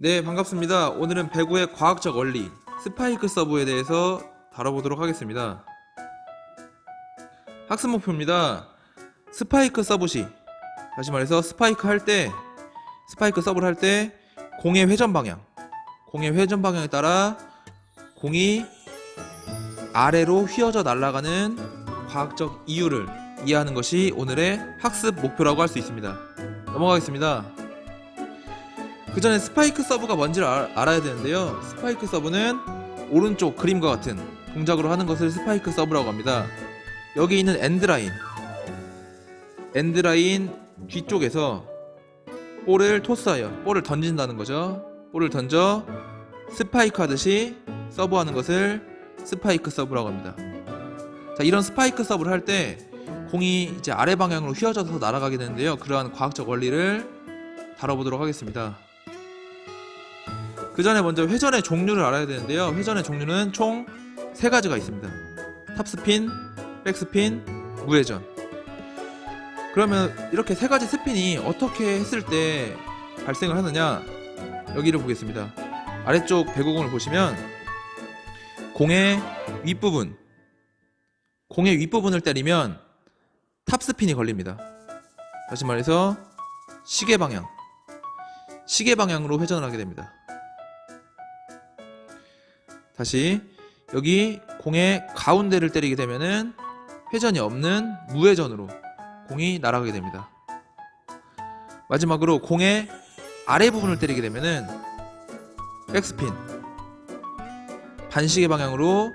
네, 반갑습니다. 오늘은 배구의 과학적 원리, 스파이크 서브에 대해서 다뤄보도록 하겠습니다. 학습 목표입니다. 스파이크 서브 시, 다시 말해서 스파이크 서브를 할 때 공의 회전 방향에 따라 공이 아래로 휘어져 날아가는 과학적 이유를 이해하는 것이 오늘의 학습 목표라고 할 수 있습니다. 넘어가겠습니다. 그 전에 스파이크 서브가 뭔지를 알아야 되는데요. 스파이크 서브는 오른쪽 그림과 같은 동작으로 하는 것을 스파이크 서브라고 합니다. 여기 있는 엔드라인 뒤쪽에서 볼을 토스하여 볼을 던진다는 거죠. 볼을 던져 스파이크 하듯이 서브하는 것을 스파이크 서브라고 합니다. 자, 이런 스파이크 서브를 할 때 공이 이제 아래 방향으로 휘어져서 날아가게 되는데요. 그러한 과학적 원리를 다뤄보도록 하겠습니다. 그 전에 먼저 회전의 종류를 알아야 되는데요. 회전의 종류는 총 3가지가 있습니다. 탑스핀, 백스핀, 무회전. 그러면 이렇게 3가지 스핀이 어떻게 했을 때 발생을 하느냐, 여기를 보겠습니다. 아래쪽 배구공을 보시면 공의 윗부분을 때리면 탑스핀이 걸립니다. 다시 말해서 시계 방향으로 회전을 하게 됩니다. 다시 여기 공의 가운데를 때리게 되면은 회전이 없는 무회전으로 공이 날아가게 됩니다. 마지막으로 공의 아래 부분을 때리게 되면은 백스핀, 반시계 방향으로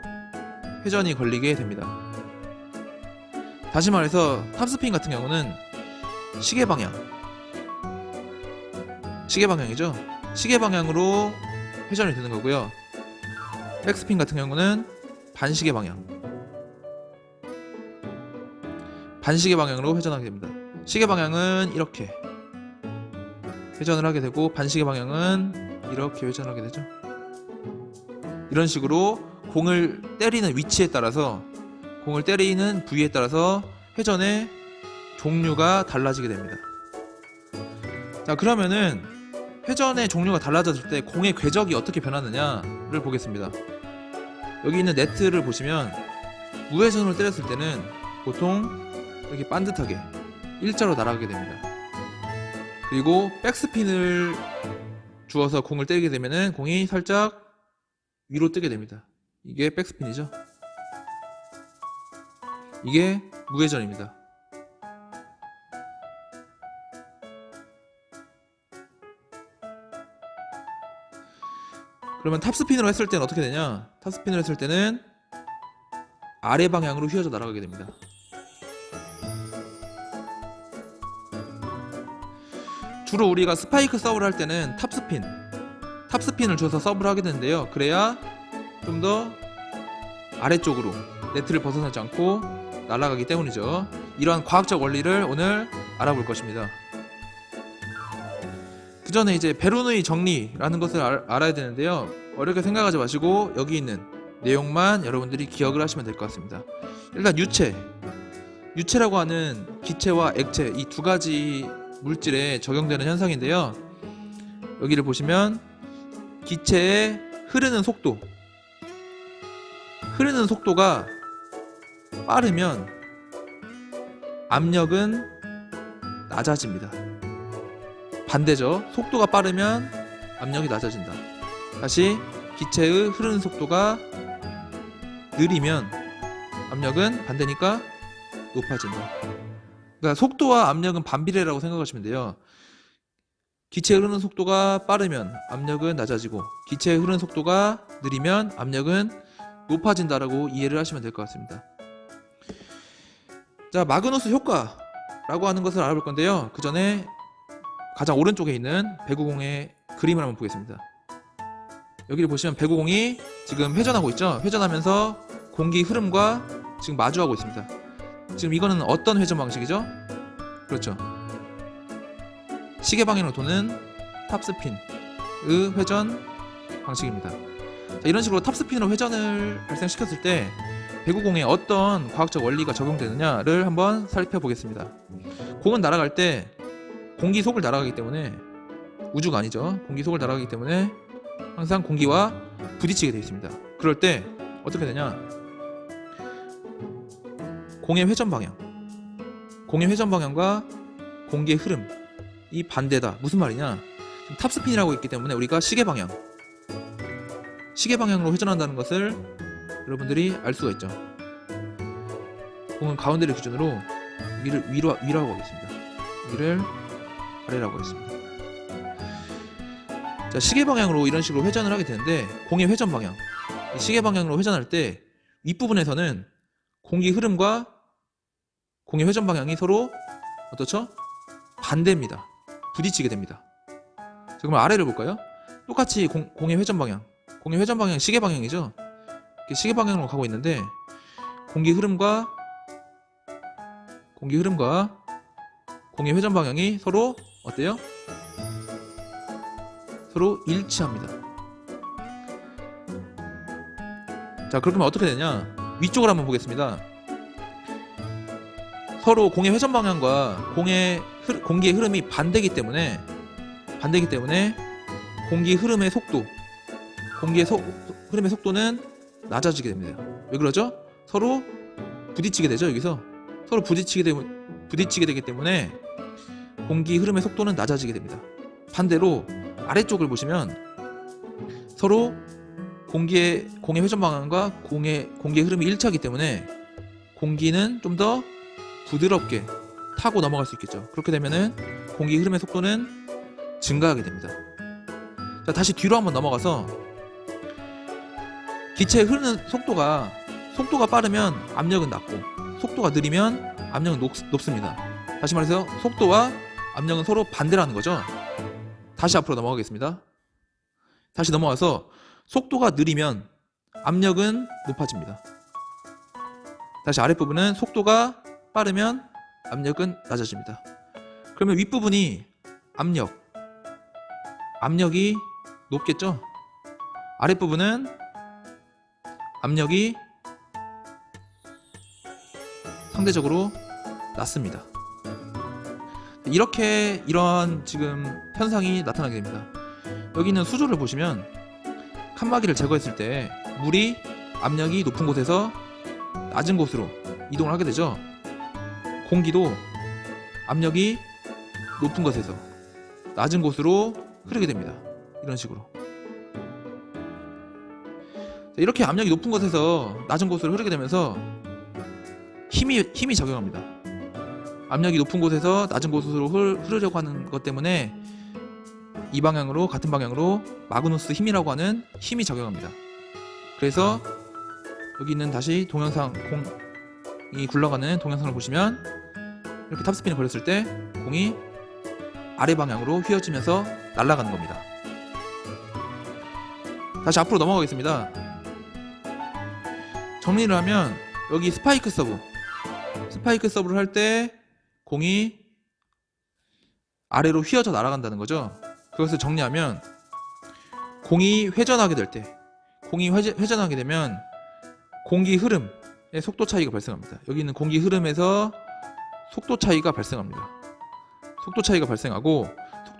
회전이 걸리게 됩니다. 다시 말해서 탑스핀 같은 경우는 시계 방향이죠. 시계 방향으로 회전이 되는 거고요. 백스핀 같은 경우는 반시계 방향으로 회전하게 됩니다. 시계 방향은 이렇게 회전을 하게 되고, 반시계 방향은 이렇게 회전하게 되죠. 이런 식으로 공을 때리는 위치에 따라서, 공을 때리는 부위에 따라서 회전의 종류가 달라지게 됩니다. 자, 그러면은 회전의 종류가 달라졌을 때 공의 궤적이 어떻게 변하느냐를 보겠습니다. 여기 있는 네트를 보시면 무회전으로 때렸을 때는 보통 이렇게 반듯하게 일자로 날아가게 됩니다. 그리고 백스핀을 주어서 공을 때리게 되면은 공이 살짝 위로 뜨게 됩니다. 이게 백스핀이죠. 이게 무회전입니다. 그러면 탑스핀으로 했을 때는 어떻게 되냐? 탑스핀으로 했을 때는 아래 방향으로 휘어져 날아가게 됩니다. 주로 우리가 스파이크 서브를 할 때는 탑스핀을 줘서 서브를 하게 되는데요. 그래야 좀 더 아래쪽으로 네트를 벗어나지 않고 날아가기 때문이죠. 이러한 과학적 원리를 오늘 알아볼 것입니다. 그 전에 이제 베르누이 정리라는 것을 알아야 되는데요. 어렵게 생각하지 마시고 여기 있는 내용만 여러분들이 기억을 하시면 될 것 같습니다. 일단 유체라고 하는 기체와 액체, 이 2가지 물질에 적용되는 현상인데요. 여기를 보시면 기체의 흐르는 속도가 빠르면 압력은 낮아집니다. 반대죠. 속도가 빠르면 압력이 낮아진다. 다시 기체의 흐르는 속도가 느리면 압력은 반대니까 높아진다. 그러니까 속도와 압력은 반비례라고 생각하시면 돼요. 기체의 흐르는 속도가 빠르면 압력은 낮아지고, 기체의 흐르는 속도가 느리면 압력은 높아진다라고 이해를 하시면 될 것 같습니다. 자, 마그누스 효과라고 하는 것을 알아볼 건데요. 그 전에 가장 오른쪽에 있는 배구공의 그림을 한번 보겠습니다. 여기를 보시면 배구공이 지금 회전하고 있죠. 회전하면서 공기 흐름과 지금 마주하고 있습니다. 지금 이거는 어떤 회전 방식이죠? 그렇죠. 시계 방향으로 도는 탑스핀의 회전 방식입니다. 자, 이런 식으로 탑스핀으로 회전을 발생시켰을 때 배구공에 어떤 과학적 원리가 적용되느냐를 한번 살펴보겠습니다. 공은 날아갈 때 공기 속을 날아가기 때문에 우주가 아니죠. 공기 속을 날아가기 때문에 항상 공기와 부딪히게 되어 있습니다. 그럴 때 어떻게 되냐? 공의 회전 방향과 공기의 흐름이 반대다. 무슨 말이냐? 탑스핀이라고 있기 때문에 우리가 시계 방향으로 회전한다는 것을 여러분들이 알 수가 있죠. 공은 가운데를 기준으로 여기를 위라고 하겠습니다. 여기를 아래라고 하겠습니다. 자, 시계 방향으로 이런 식으로 회전을 하게 되는데, 공의 회전 방향, 이 시계 방향으로 회전할 때 윗부분에서는 공기 흐름과 공의 회전 방향이 서로 어떻죠? 반대입니다. 부딪히게 됩니다. 자, 그럼 아래를 볼까요? 똑같이 공의 회전 방향 시계 방향이죠. 이렇게 시계 방향으로 가고 있는데 공기 흐름과 공의 회전 방향이 서로 어때요? 서로 일치합니다. 자, 그러면 어떻게 되냐? 위쪽을 한번 보겠습니다. 서로 공의 회전 방향과 공기의 흐름이 반대이기 때문에 공기 흐름의 속도는 낮아지게 됩니다. 왜 그러죠? 서로 부딪히게 되죠. 여기서 서로 부딪히게 되기 때문에 공기 흐름의 속도는 낮아지게 됩니다. 반대로 아래쪽을 보시면 서로 공기의 회전 방향과 공기의 흐름이 일치하기 때문에 공기는 좀 더 부드럽게 타고 넘어갈 수 있겠죠. 그렇게 되면은 공기 흐름의 속도는 증가하게 됩니다. 자, 다시 뒤로 한번 넘어가서 기체의 흐르는 속도가 빠르면 압력은 낮고 속도가 느리면 압력은 높습니다. 다시 말해서 속도와 압력은 서로 반대라는 거죠. 다시 앞으로 넘어가겠습니다. 다시 넘어가서 속도가 느리면 압력은 높아집니다. 다시 아랫부분은 속도가 빠르면 압력은 낮아집니다. 그러면 윗부분이 압력이 높겠죠? 아랫부분은 압력이 상대적으로 낮습니다. 이런 지금 현상이 나타나게 됩니다. 여기 있는 수조를 보시면 칸막이를 제거했을 때 물이 압력이 높은 곳에서 낮은 곳으로 이동을 하게 되죠. 공기도 압력이 높은 곳에서 낮은 곳으로 흐르게 됩니다. 이런 식으로. 이렇게 압력이 높은 곳에서 낮은 곳으로 흐르게 되면서 힘이 작용합니다. 압력이 높은 곳에서 낮은 곳으로 흐르려고 하는 것 때문에 이 방향으로, 같은 방향으로 마그누스 힘이라고 하는 힘이 작용합니다. 그래서 여기 있는 다시 동영상, 공이 굴러가는 동영상을 보시면 이렇게 탑스핀을 걸었을 때 공이 아래 방향으로 휘어지면서 날아가는 겁니다. 다시 앞으로 넘어가겠습니다. 정리를 하면 여기 스파이크 서브를 할 때 공이 아래로 휘어져 날아간다는 거죠. 그것을 정리하면 공이 회전하게 되면 공기 흐름의 속도 차이가 발생합니다. 여기 있는 공기 흐름에서 속도 차이가 발생합니다. 속도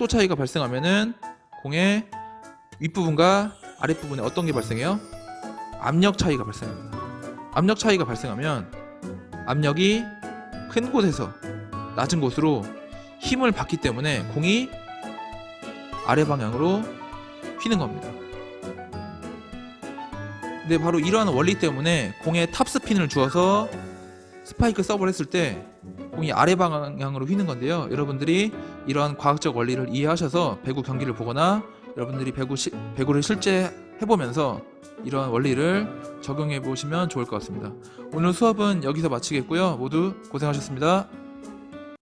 차이가 발생하면은 공의 윗부분과 아랫부분에 어떤 게 발생해요? 압력 차이가 발생합니다. 압력 차이가 발생하면 압력이 큰 곳에서 낮은 곳으로 힘을 받기 때문에 공이 아래 방향으로 휘는 겁니다. 근데 바로 이러한 원리 때문에 공에 탑스핀을 주어서 스파이크 서브를 했을 때 공이 아래 방향으로 휘는 건데요. 여러분들이 이러한 과학적 원리를 이해하셔서 배구 경기를 보거나 여러분들이 배구를 실제 해보면서 이러한 원리를 적용해 보시면 좋을 것 같습니다. 오늘 수업은 여기서 마치겠고요. 모두 고생하셨습니다.